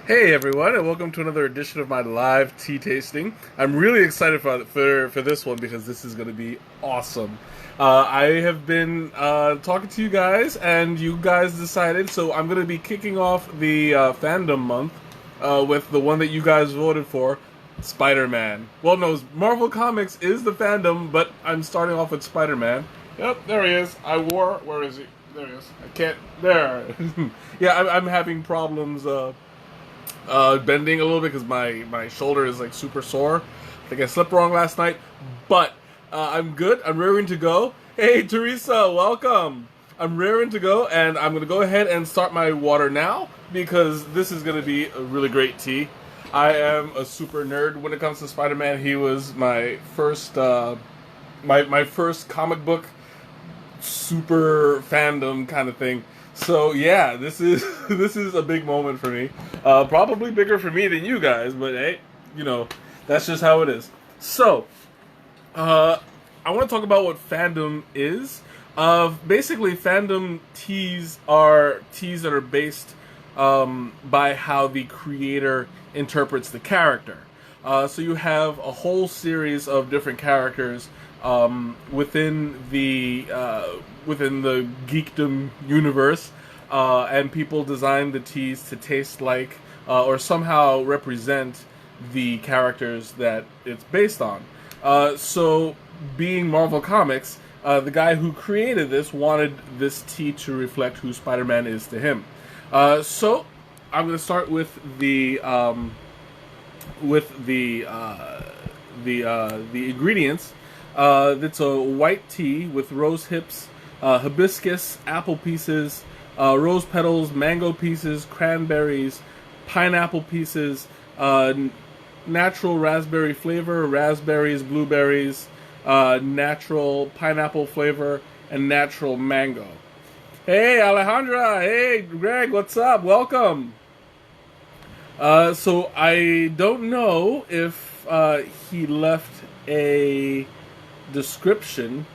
Hey everyone, and welcome to another edition of my live tea tasting. I'm really excited for this one because this is going to be awesome. I have been talking to you guys, and you guys decided, so I'm going to be kicking off the fandom month with the one that you guys voted for, Spider-Man. Well, no, Marvel Comics is the fandom, but I'm starting off with Spider-Man. Yep, there he is. Where is he? There he is. I can't. There. Yeah, I'm having problems. Bending a little bit because my shoulder is like super sore. I think I slept wrong last night, but I'm good. I'm raring to go. Hey Teresa, welcome. I'm raring to go, and I'm gonna go ahead and start my water now because this is gonna be a really great tea. I am a super nerd when it comes to Spider-Man. He was my first my first comic book super fandom kind of thing. So yeah, this is this is a big moment for me. Probably bigger for me than you guys, but hey, that's just how it is. So, I want to talk about what fandom is. Basically, fandom teas are teas that are based by how the creator interprets the character. So you have a whole series of different characters within the geekdom universe, and people design the teas to taste like or somehow represent the characters that it's based on. So, being Marvel Comics, the guy who created this wanted this tea to reflect who Spider-Man is to him. So, I'm going to start with the ingredients. It's a white tea with rose hips, hibiscus, apple pieces, rose petals, mango pieces, cranberries, pineapple pieces, natural raspberry flavor, raspberries, blueberries, natural pineapple flavor, and natural mango. Hey Alejandra, hey Greg, what's up? Welcome. So I don't know if he left a description.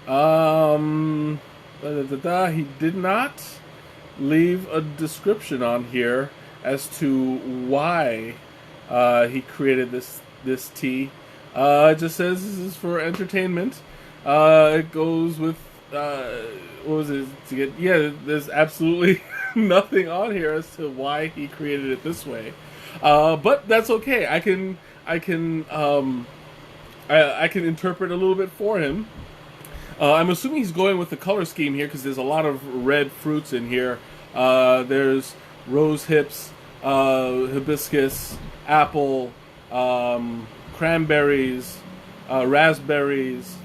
He did not leave a description on here as to why he created this tea. It just says this is for entertainment. It goes with what was it to get? Yeah, there's absolutely nothing on here as to why he created it this way. But that's okay. I can interpret a little bit for him. I'm assuming he's going with the color scheme here because there's a lot of red fruits in here. There's rose hips, hibiscus, apple, cranberries, raspberries.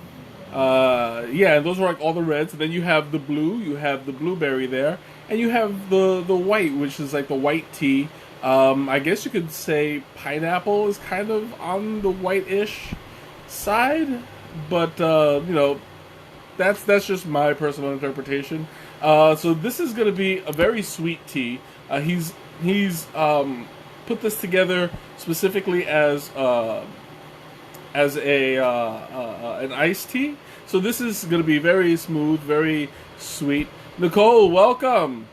Yeah, and those are like all the reds. And then you have the blue, you have the blueberry there, and you have the white, which is like the white tea. I guess you could say pineapple is kind of on the white-ish side, but that's just my personal interpretation. So this is going to be a very sweet tea. He's put this together specifically as an iced tea. So this is going to be very smooth, very sweet. Nicole, welcome.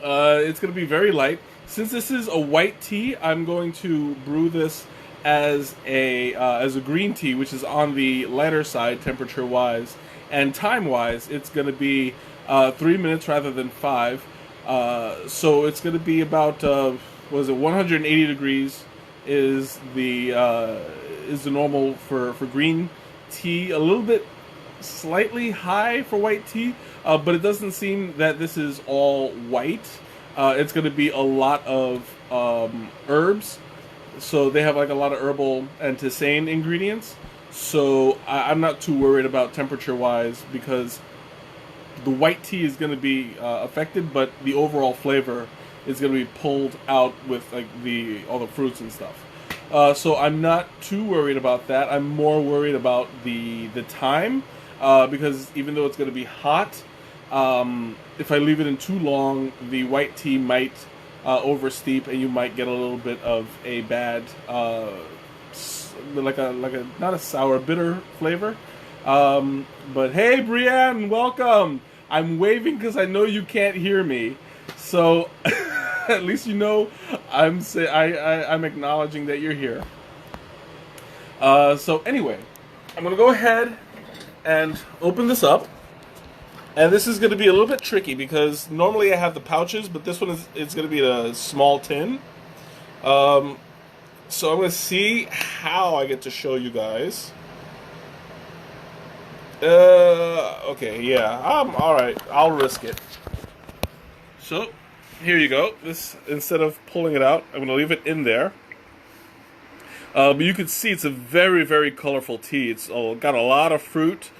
It's going to be very light. Since this is a white tea, I'm going to brew this as a green tea, which is on the lighter side temperature wise, and time wise it's going to be 3 minutes rather than 5. So it's going to be about 180 degrees is the normal for green tea. A little bit slightly high for white tea, but it doesn't seem that this is all white. It's going to be a lot of herbs. So they have like a lot of herbal and tisane ingredients. So I'm not too worried about temperature-wise because the white tea is going to be affected, but the overall flavor is going to be pulled out with like all the fruits and stuff. So I'm not too worried about that. I'm more worried about the time because even though it's going to be hot, if I leave it in too long, the white tea might oversteep, and you might get a little bit of a bad, like a not a sour, bitter flavor. But hey, Brienne, welcome. I'm waving because I know you can't hear me. So At least you know I'm acknowledging that you're here. So anyway, I'm gonna go ahead and open this up. And this is going to be a little bit tricky because normally I have the pouches, but this one is going to be a small tin. So I'm going to see how I get to show you guys. Okay, yeah, all right. I'll risk it. So here you go. This, instead of pulling it out, I'm going to leave it in there. But you can see it's a very, very colorful tea. It's got a lot of fruit.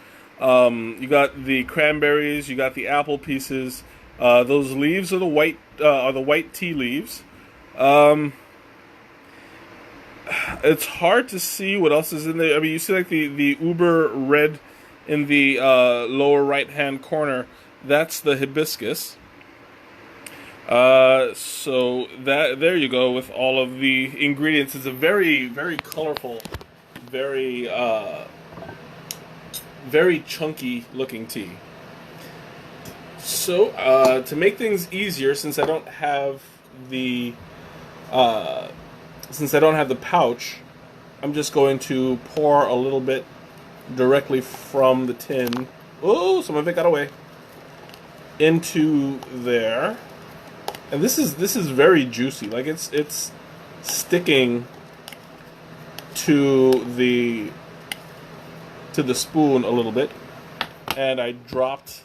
You got the cranberries, you got the apple pieces. Those leaves are the white tea leaves. It's hard to see what else is in there. I mean, you see like the uber red in the lower right hand corner. That's the hibiscus. So there you go with all of the ingredients. It's a very, very colorful, very very chunky looking tea. So to make things easier, since I don't have the pouch, I'm just going to pour a little bit directly from the tin. Oh, some of it got away. Into there, and this is very juicy. Like it's sticking to the spoon a little bit, and I dropped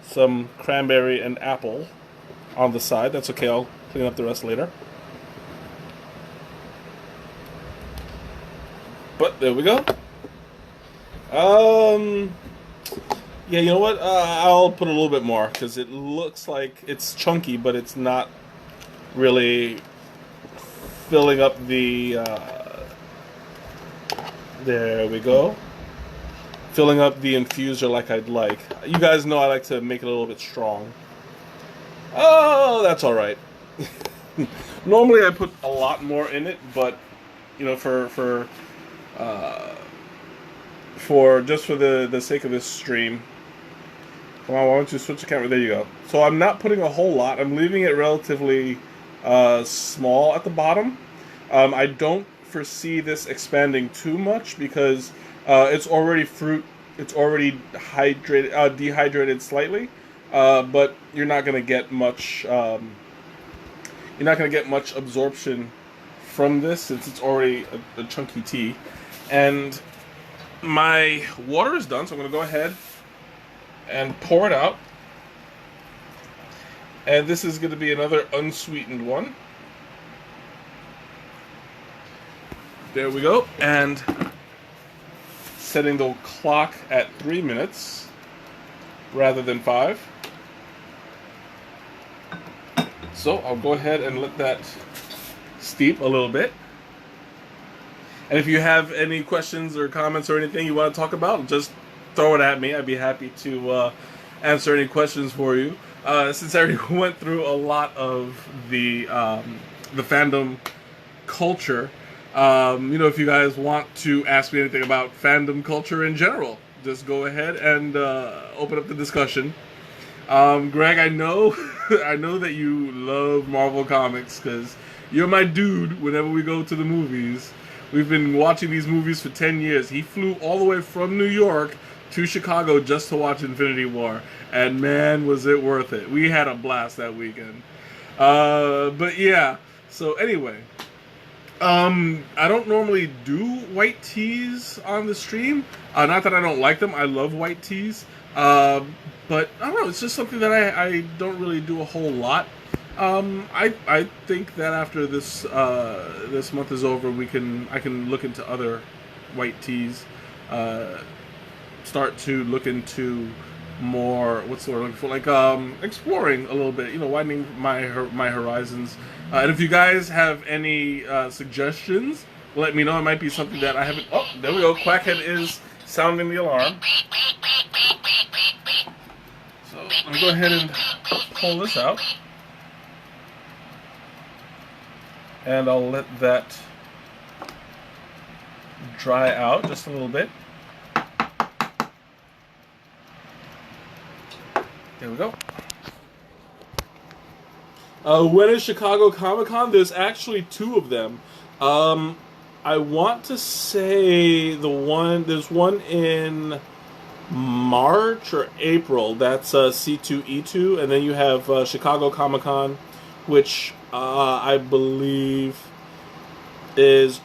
some cranberry and apple on the side. That's okay, I'll clean up the rest later. But there we go. Yeah, you know what? I'll put a little bit more because it looks like it's chunky, but it's not really filling up the. There we go. Filling up the infuser like I'd like. You guys know I like to make it a little bit strong. Oh, that's all right. Normally I put a lot more in it, but you know, for the sake of this stream. Come on, why don't you switch the camera? There you go. So I'm not putting a whole lot. I'm leaving it relatively small at the bottom. I don't foresee this expanding too much because it's already fruit. It's already dehydrated slightly, but you're not going to get much. You're not going to get much absorption from this since it's already a chunky tea. And my water is done, so I'm going to go ahead and pour it out. And this is going to be another unsweetened one. There we go. And setting the clock at 3 minutes rather than 5. So I'll go ahead and let that steep a little bit. And if you have any questions or comments or anything you want to talk about, just throw it at me. I'd be happy to answer any questions for you. Since I already went through a lot of the fandom culture, you know, if you guys want to ask me anything about fandom culture in general, just go ahead and open up the discussion. Greg, I know I know that you love Marvel Comics because you're my dude whenever we go to the movies. We've been watching these movies for 10 years. He flew all the way from New York to Chicago just to watch Infinity War. And man, was it worth it. We had a blast that weekend. But yeah, so anyway. I don't normally do white teas on the stream. Not that I don't like them. I love white teas. But I don't know, it's just something that I don't really do a whole lot. I think that after this this month is over, I can look into other white teas. Start to look into more, what's the word I'm looking for? Like exploring a little bit, you know, widening my horizons. And if you guys have any suggestions, let me know. It might be something that I haven't. Oh, there we go. Quackhead is sounding the alarm. So let me go ahead and pull this out. And I'll let that dry out just a little bit. There we go. When is Chicago Comic-Con? There's actually two of them. I want to say there's one in March or April. That's C2E2, and then you have Chicago Comic-Con, which I believe it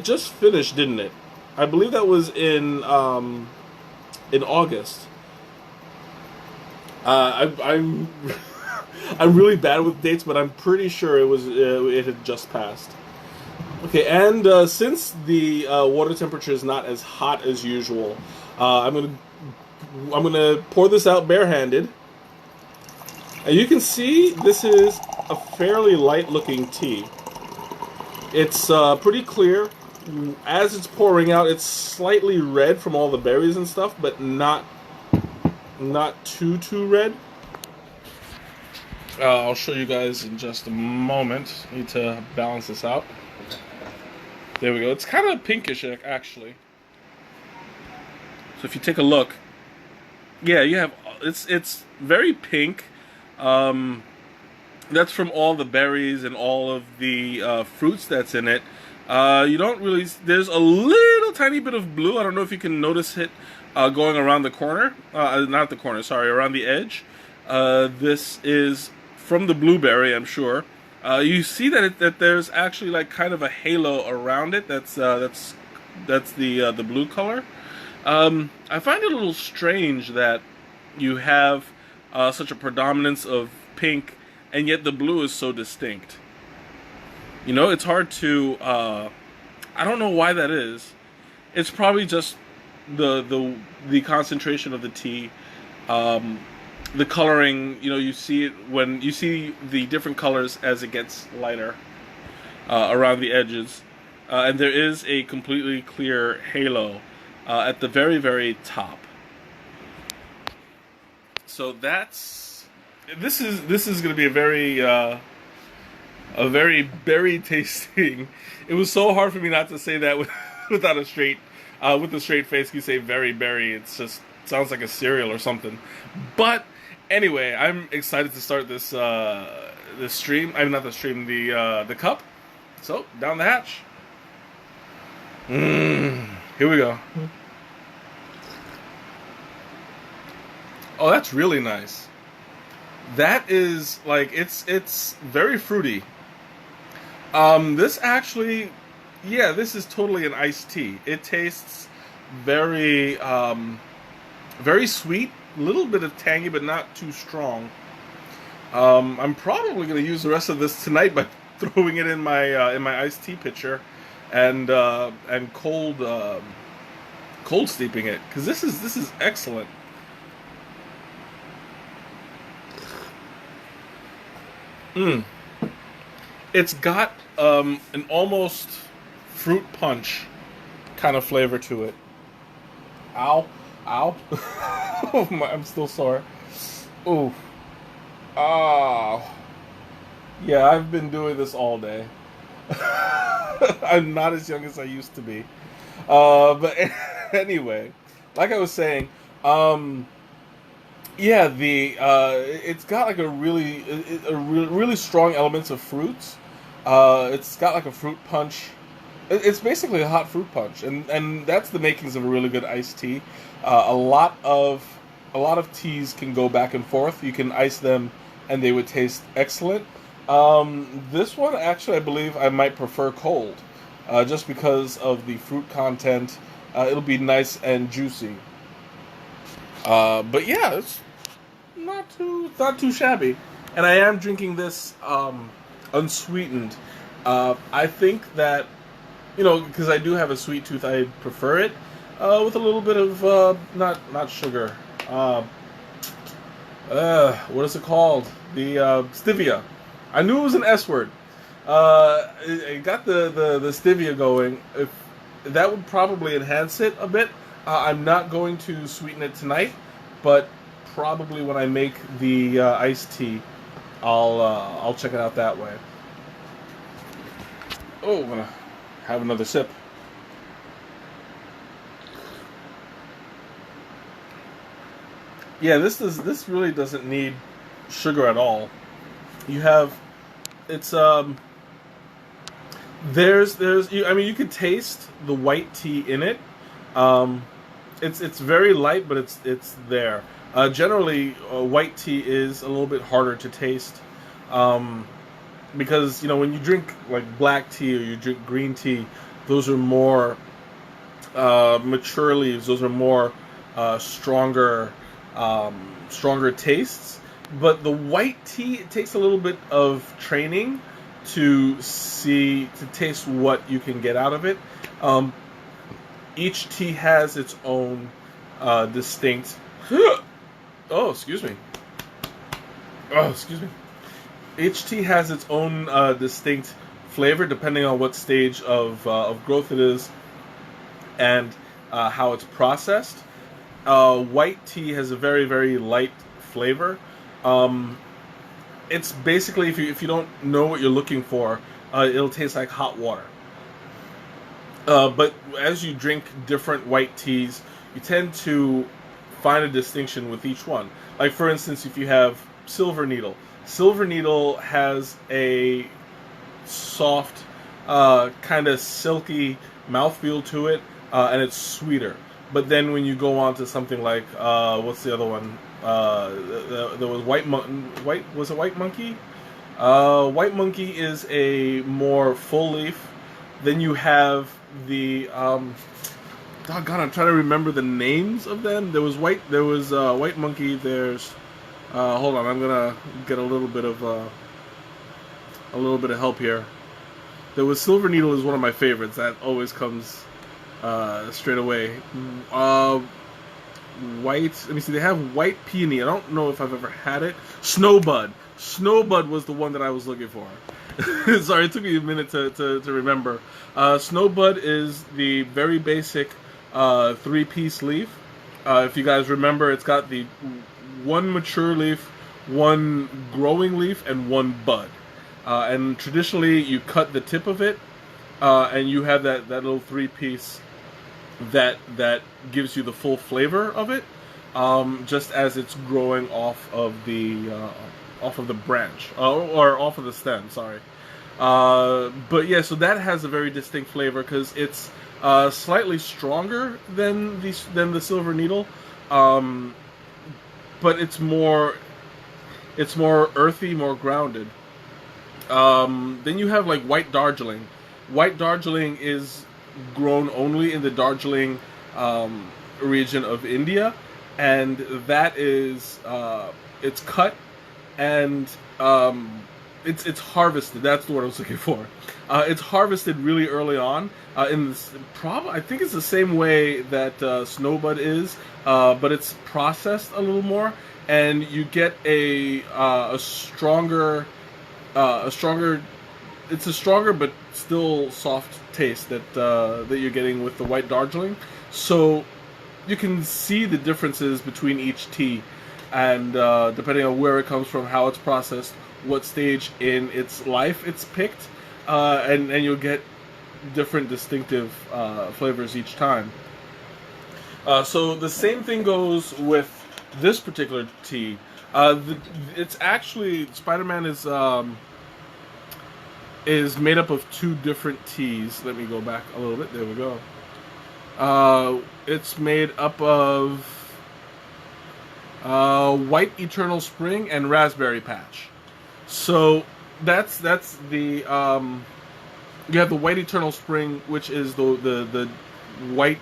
just finished, didn't it? I believe that was in August. I'm I'm really bad with dates, but I'm pretty sure it had just passed. Okay, and since the water temperature is not as hot as usual, I'm gonna pour this out barehanded. And you can see this is a fairly light-looking tea. It's pretty clear. As it's pouring out, it's slightly red from all the berries and stuff, but not too red. I'll show you guys in just a moment. I need to balance this out. There we go. It's kind of pinkish, actually. So if you take a look, yeah, you have it's very pink. That's from all the berries and all of the fruits that's in it. You don't really. There's a little tiny bit of blue. I don't know if you can notice it going around the corner. Not the corner. Sorry, around the edge. This is from the blueberry, I'm sure. You see that there's actually like kind of a halo around it. That's the blue color. I find it a little strange that you have such a predominance of pink, and yet the blue is so distinct. You know, it's hard to. I don't know why that is. It's probably just the concentration of the tea. The coloring, you know, you see it when you see the different colors as it gets lighter around the edges, and there is a completely clear halo at the very, very top. So this is going to be a very berry tasting. It was so hard for me not to say that without a straight with a straight face. You say very berry. It's just sounds like a cereal or something, but. Anyway, I'm excited to start this this stream. I'm not the stream, the cup. So down the hatch. Here we go. Oh, that's really nice. That is like it's very fruity. This actually, yeah, this is totally an iced tea. It tastes very very sweet. A little bit of tangy, but not too strong. I'm probably going to use the rest of this tonight by throwing it in my iced tea pitcher, and cold steeping it, because this is excellent. It's got an almost fruit punch kind of flavor to it. Ow. Ow. Oh my, I'm still sore. Ooh. Oh. Yeah, I've been doing this all day. I'm not as young as I used to be. But anyway, like I was saying, yeah, it's got like a really strong elements of fruits. It's got like a fruit punch. It's basically a hot fruit punch, and that's the makings of a really good iced tea. A lot of teas can go back and forth. You can ice them, and they would taste excellent. This one, actually, I believe I might prefer cold, just because of the fruit content. It'll be nice and juicy. But yeah, it's not too shabby. And I am drinking this unsweetened. I think that, you know, because I do have a sweet tooth, I prefer it with a little bit of not sugar. What is it called? The stevia. I knew it was an S word. It got the stevia going. If that would probably enhance it a bit. I'm not going to sweeten it tonight, but probably when I make the iced tea, I'll check it out that way. Oh, I'm gonna have another sip. Yeah, this really doesn't need sugar at all. You have it's I mean, you could taste the white tea in it. Um, it's very light, but it's there. Generally, white tea is a little bit harder to taste, um, because when you drink like black tea or you drink green tea, those are more mature leaves. Those are more stronger, stronger tastes. But the white tea, it takes a little bit of training to taste what you can get out of it. Um, each tea has its own distinct. Oh, excuse me. Oh, excuse me. Each tea has its own distinct flavor depending on what stage of growth it is and how it's processed. White tea has a very, very light flavor. Um, it's basically, if you don't know what you're looking for, it'll taste like hot water. But as you drink different white teas, you tend to find a distinction with each one. Like, for instance, if you have Silver Needle. Silver Needle has a soft, kind of silky mouthfeel to it, and it's sweeter. But then when you go on to something like, what's the other one? There was was it White Monkey? White Monkey is a more full leaf. Then you have the doggone, I'm trying to remember the names of them. There was White Monkey. There's hold on, I'm gonna get a little bit of help here. There was Silver Needle is one of my favorites. That always comes straight away. White. Let me see. They have White Peony. I don't know if I've ever had it. Snowbud. Snowbud was the one that I was looking for. Sorry, it took me a minute to remember. Snowbud is the very basic 3-piece leaf. If you guys remember, it's got the one mature leaf, one growing leaf, and one bud. And traditionally, you cut the tip of it, and you have that little 3-piece that gives you the full flavor of it, just as it's growing off of the branch or off of the stem. Sorry, but yeah, so that has a very distinct flavor because it's slightly stronger than the Silver Needle, but it's more earthy, more grounded. Then you have like White Darjeeling. White Darjeeling is grown only in the Darjeeling region of India, and that is it's cut and it's harvested. That's the word I was looking for. It's harvested really early on. I think it's the same way that Snowbud is, but it's processed a little more, and you get a stronger. It's a stronger but still soft taste that you're getting with the White Darjeeling. So you can see the differences between each tea, and depending on where it comes from, how it's processed, what stage in its life it's picked, and you'll get different distinctive flavors each time. So the same thing goes with this particular tea. It's actually Spider-Man is made up of 2 different teas. Let me go back a little bit. There we go. It's made up of White Eternal Spring and Raspberry Patch. So that's the you have the White Eternal Spring, which is the white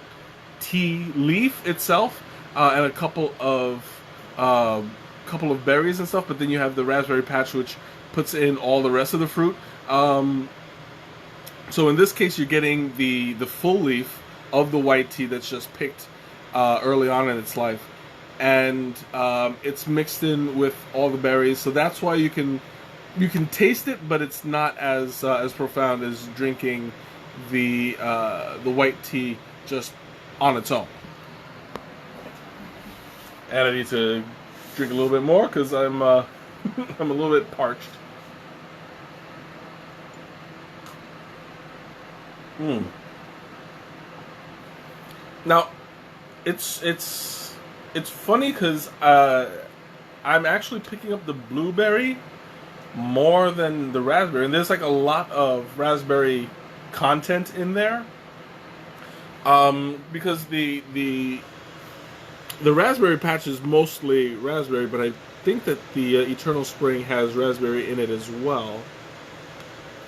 tea leaf itself, and a couple of berries and stuff. But then you have the Raspberry Patch, which puts in all the rest of the fruit. So in this case, you're getting the full leaf of the white tea that's just picked early on in its life, and it's mixed in with all the berries. So that's why you can taste it, but it's not as profound as drinking the white tea just on its own. And I need to drink a little bit more because I'm I'm a little bit parched. Now, it's funny because I'm actually picking up the blueberry more than the raspberry, and there's like a lot of raspberry content in there. Because the raspberry patch is mostly raspberry, but I think that the Eternal Spring has raspberry in it as well.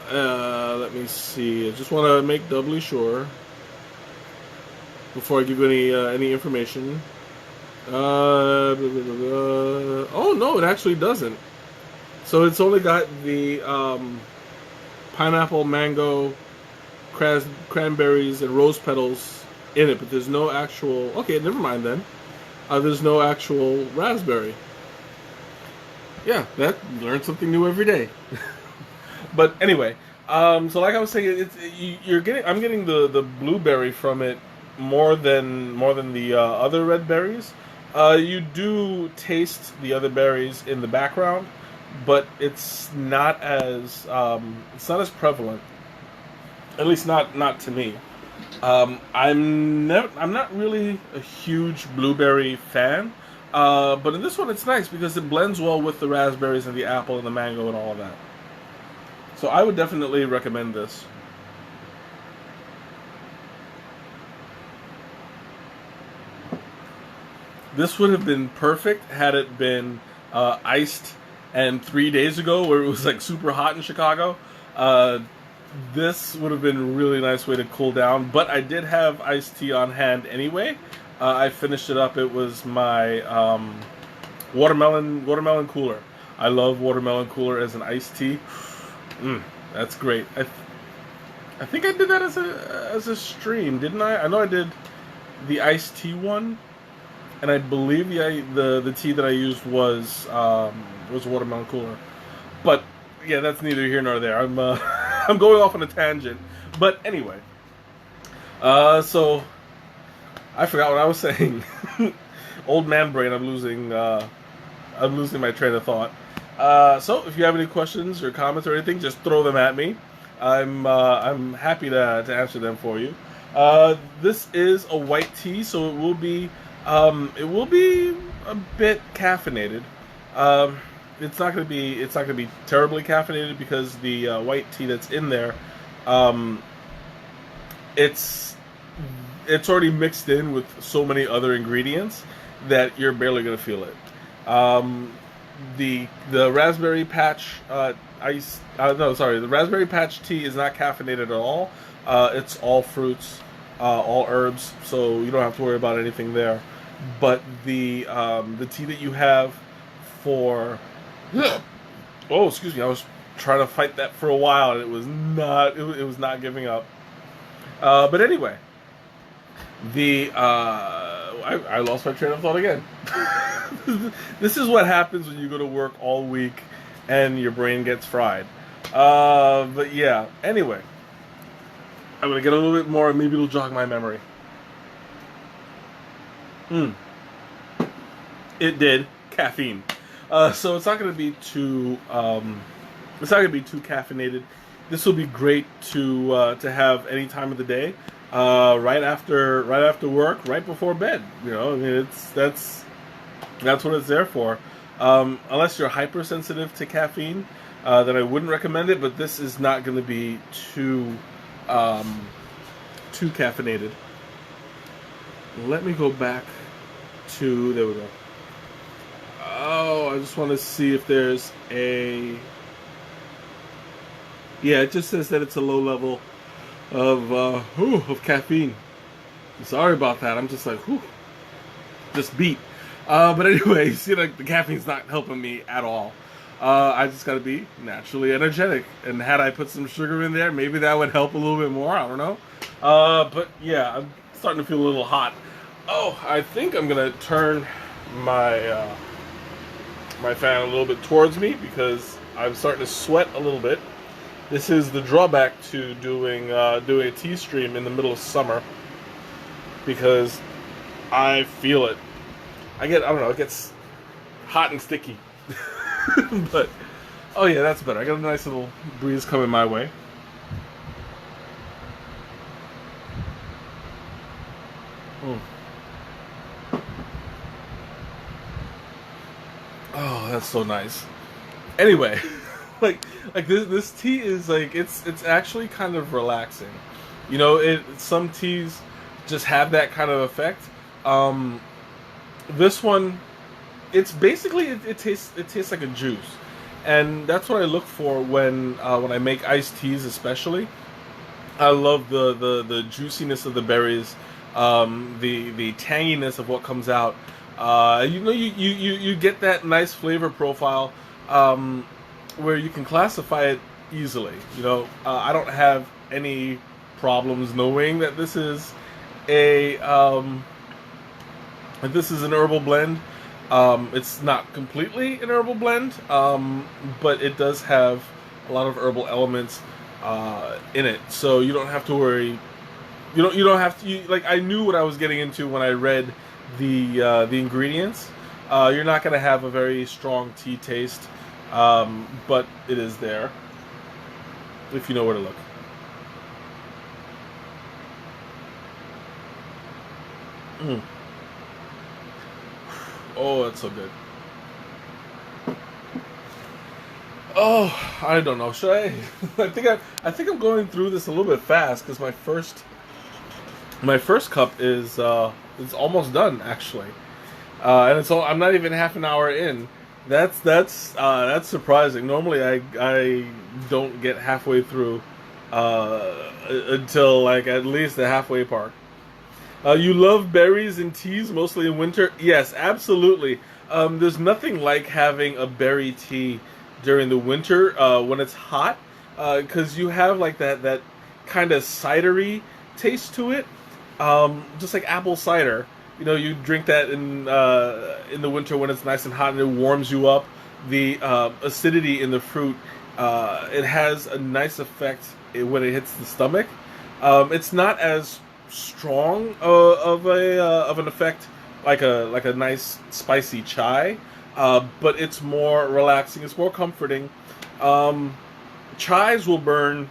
Let me see. I just want to make doubly sure before I give you any information. Oh no, it actually doesn't. So it's only got the pineapple, mango, cranberries, and rose petals in it, but there's no actual. Okay, never mind then. There's no actual raspberry. Yeah, that learn something new every day. But anyway, so like I was saying, I'm getting the blueberry from it more than the other red berries. You do taste the other berries in the background, but it's not as prevalent. At least not to me. I'm not really a huge blueberry fan, but in this one it's nice because it blends well with the raspberries and the apple and the mango and all of that. So I would definitely recommend this. This would have been perfect had it been iced and 3 days ago where it was like super hot in Chicago. This would have been a really nice way to cool down, but I did have iced tea on hand anyway. I finished it up. It was my watermelon cooler. I love watermelon cooler as an iced tea. That's great. I think I did that as a stream, didn't I? I know I did the iced tea one, and I believe the tea that I used was watermelon cooler. But yeah, that's neither here nor there. I'm I'm going off on a tangent, but anyway. So I forgot what I was saying. Old man brain. I'm losing my train of thought. So if you have any questions or comments or anything, just throw them at me. I'm happy to answer them for you. This is a white tea, so it will be a bit caffeinated. It's not going to be terribly caffeinated because the white tea that's in there, it's already mixed in with so many other ingredients that you're barely going to feel it. The raspberry patch the raspberry patch tea is not caffeinated at all. It's all fruits, all herbs, so you don't have to worry about anything there. But the tea that you have for oh, excuse me, I was trying to fight that for a while and it was not giving up. But anyway, I lost my train of thought again. This is what happens when you go to work all week and your brain gets fried. But yeah, anyway, I'm gonna get a little bit more, maybe it'll jog my memory. It did. Caffeine. So it's not going to be too caffeinated. This will be great to have any time of the day, right after work, right before bed. You know, I mean, that's what it's there for. Unless you're hypersensitive to caffeine, then I wouldn't recommend it. But this is not going to be too caffeinated. Let me go back to, there we go. Oh, I just want to see if there's a... Yeah, it just says that it's a low level of caffeine. Sorry about that. I'm just like, just beat. But anyway, you see, like, the caffeine's not helping me at all. I just gotta be naturally energetic. And had I put some sugar in there, maybe that would help a little bit more. I don't know. But yeah, I'm starting to feel a little hot. Oh, I think I'm gonna turn my my fan a little bit towards me because I'm starting to sweat a little bit. This is the drawback to doing a tea stream in the middle of summer because I feel it. I don't know, it gets hot and sticky. But oh yeah, that's better. I got a nice little breeze coming my way. Oh, that's so nice. Anyway, like this tea is like it's actually kind of relaxing. You know, some teas just have that kind of effect. Um, this one, it's basically it tastes like a juice, and that's what I look for when I make iced teas, especially. I love the juiciness of the berries, the tanginess of what comes out. You know, you get that nice flavor profile where you can classify it easily. You know, I don't have any problems knowing that a this is an herbal blend. It's not completely an herbal blend, but it does have a lot of herbal elements in it, so you don't have to worry. You don't have to like. I knew what I was getting into when I read the ingredients. You're not going to have a very strong tea taste, but it is there if you know where to look. Mm. Oh, that's so good. Oh, I don't know. Should I? I think I'm going through this a little bit fast because my first cup is almost done actually, and I'm not even half an hour in. That's surprising. Normally, I don't get halfway through until like at least the halfway part. You love berries and teas, mostly in winter? Yes, absolutely. There's nothing like having a berry tea during the winter when it's hot, because you have like that kind of cidery taste to it, just like apple cider. You know, you drink that in the winter when it's nice and hot and it warms you up. The acidity in the fruit, it has a nice effect when it hits the stomach. It's not as strong of an effect like a nice spicy chai, but it's more relaxing. It's more comforting. Chais will burn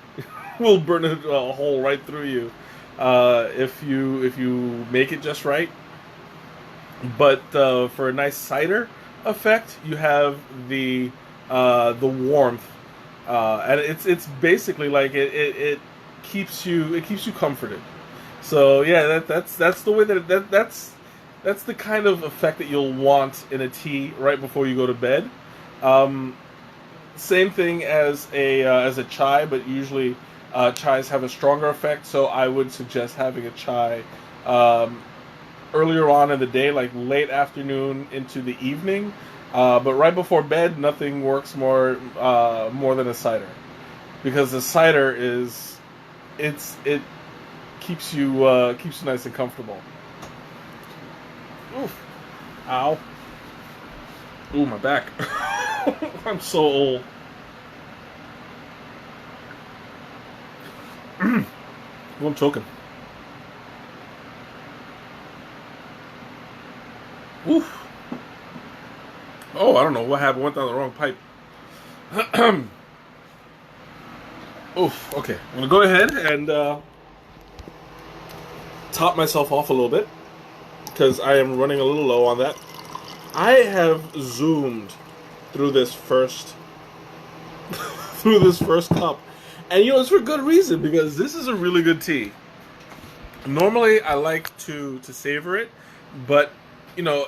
will burn a hole right through you if you make it just right. But for a nice cider effect, you have the warmth, and it's basically like it keeps you comforted. So yeah, that's the way that's the kind of effect that you'll want in a tea right before you go to bed. Same thing as a chai, but usually chais have a stronger effect. So I would suggest having a chai earlier on in the day, like late afternoon into the evening. But right before bed, nothing works more than a cider, because the cider it keeps you nice and comfortable. Oof. Ow. Ooh, my back. I'm so old. Ooh, I'm choking. Oof. Oh, I don't know what happened. Went down the wrong pipe. Oof. Okay, I'm gonna go ahead and top myself off a little bit because I am running a little low on that. I have zoomed through this first cup, and you know it's for good reason, because this is a really good tea. Normally, I like to savor it, but you know,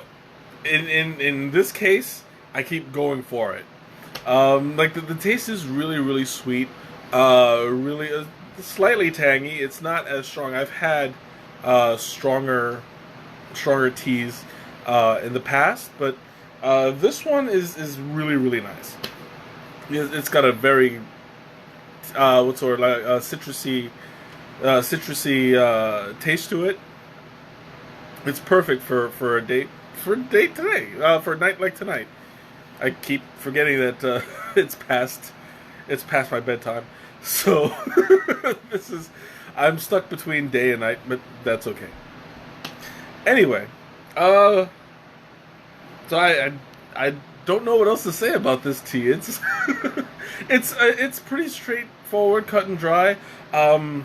in this case, I keep going for it. Like the taste is really sweet, really slightly tangy. It's not as strong. I've had stronger teas in the past, but this one is really nice. It's got a very what's the word, like citrusy taste to it. It's perfect for a date today, for a night like tonight. I keep forgetting that it's past my bedtime, so I'm stuck between day and night, but that's okay. Anyway, so I don't know what else to say about this tea. It's it's pretty straightforward, cut and dry. I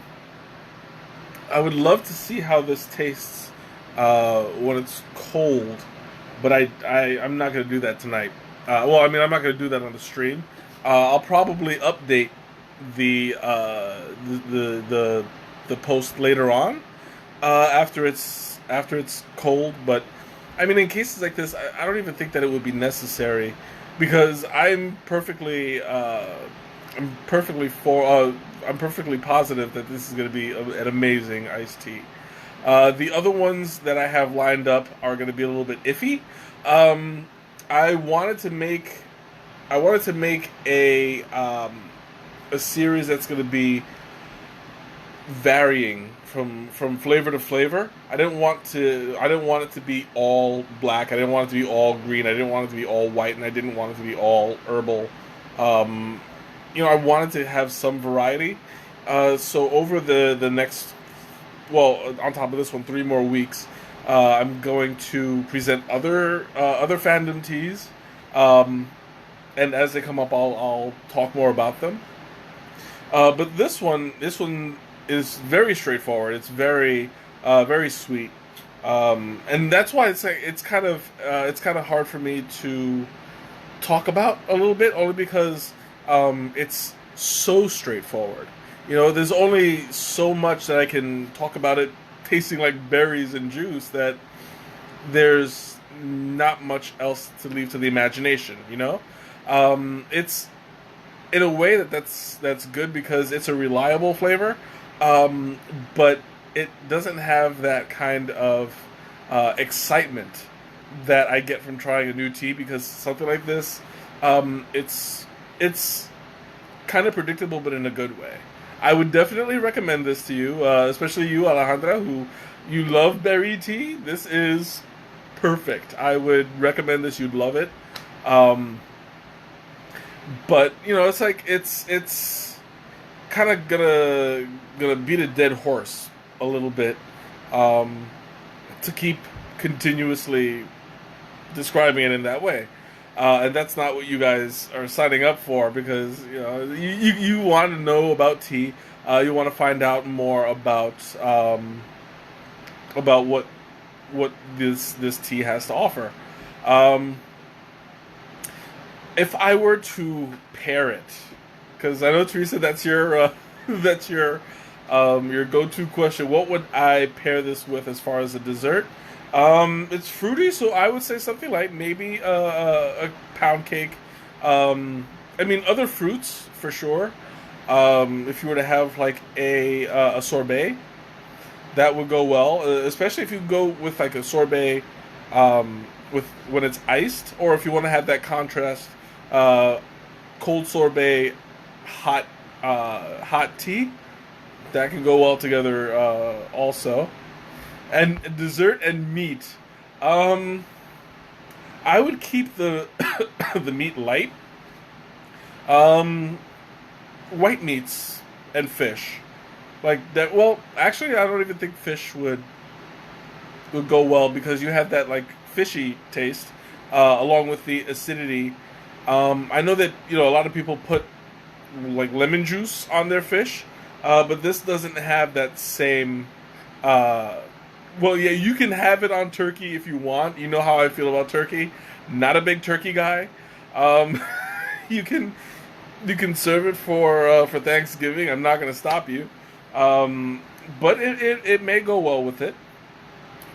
would love to see how this tastes when it's cold, but I'm not going to do that tonight. Well, I mean, I'm not going to do that on the stream. I'll probably update the the post later on after it's cold. But I mean, in cases like this, I don't even think that it would be necessary because I'm perfectly positive that this is going to be an amazing iced tea. The other ones that I have lined up are going to be a little bit iffy. Um, I wanted to make a series that's going to be varying from flavor to flavor. I didn't want it to be all black. I didn't want it to be all green. I didn't want it to be all white, and I didn't want it to be all herbal. Um, I wanted to have some variety. So over the next, well, on top of this one, 3 more weeks, I'm going to present other fandom teas, and as they come up, I'll talk more about them. But this one is very straightforward. It's very sweet, and that's why it's kind of hard for me to talk about a little bit, only because it's so straightforward. There's only so much that I can talk about it tasting like berries and juice, that there's not much else to leave to the imagination. It's in a way that's good because it's a reliable flavor, but it doesn't have that kind of excitement that I get from trying a new tea, because something like this, it's kind of predictable, but in a good way. I would definitely recommend this to you, especially you, Alejandra, who you love berry tea. This is perfect. I would recommend this. You'd love it. But it's kind of gonna beat a dead horse a little bit, to keep continuously describing it in that way. And that's not what you guys are signing up for, because you want to know about tea. You want to find out more about what this tea has to offer. If I were to pair it, because I know, Teresa, that's your that's your go-to question. What would I pair this with as far as a dessert? It's fruity, so I would say something like maybe a pound cake. I mean, other fruits for sure. If you were to have like a sorbet, that would go well. Especially if you go with like a sorbet with when it's iced, or if you want to have that contrast, cold sorbet, hot tea. That can go well together also. And dessert and meat. I would keep the the meat light. White meats and fish. Like that. Well, actually, I don't even think fish would go well, because you have that like fishy taste, along with the acidity. I know that a lot of people put like lemon juice on their fish, but this doesn't have that same. Well, yeah, you can have it on turkey if you want. You know how I feel about turkey. Not a big turkey guy. You can serve it for Thanksgiving. I'm not going to stop you. But it may go well with it.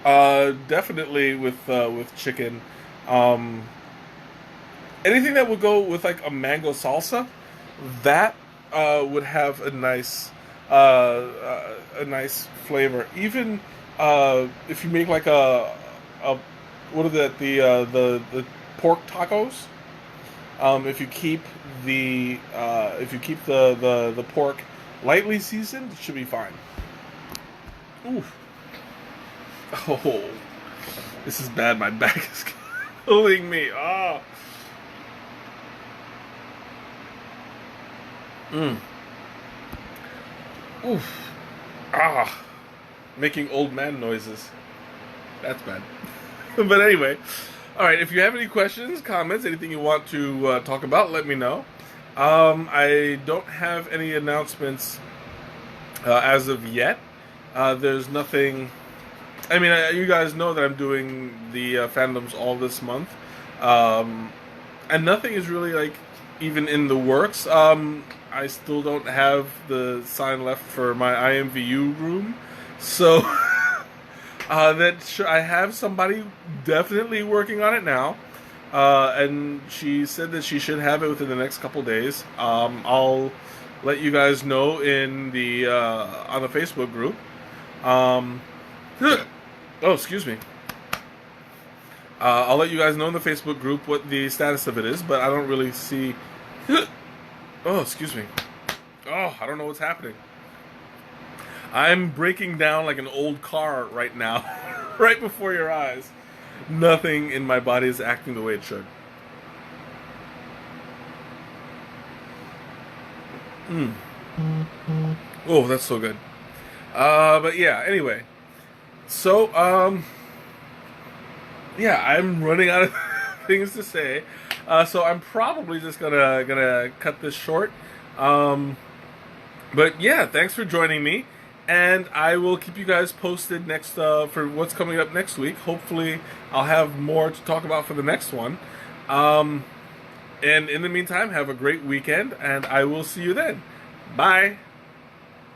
Definitely with chicken. Anything that would go with like a mango salsa, that would have a nice flavor. Even if you make like a what are the pork tacos. If you keep the pork lightly seasoned, it should be fine. Ooh. Oh, this is bad. My back is killing me. Ah. Oof. Ah. Making old man noises. That's bad. But anyway, alright, if you have any questions, comments, anything you want to talk about, let me know. I don't have any announcements as of yet. There's nothing. I mean, you guys know that I'm doing the fandoms all this month. And nothing is really like even in the works. I still don't have the sign left for my IMVU room, so I have somebody definitely working on it now, and she said that she should have it within the next couple days. I'll let you guys know in the on the Facebook group. Oh, excuse me. I'll let you guys know in the Facebook group what the status of it is, but I don't really see. Oh, excuse me. Oh, I don't know what's happening. I'm breaking down like an old car right now, right before your eyes. Nothing in my body is acting the way it should. Oh, that's so good. But yeah, anyway. So, yeah, I'm running out of things to say. So I'm probably just gonna cut this short. But yeah, thanks for joining me, and I will keep you guys posted next for what's coming up next week. Hopefully, I'll have more to talk about for the next one. And in the meantime, have a great weekend, and I will see you then. Bye.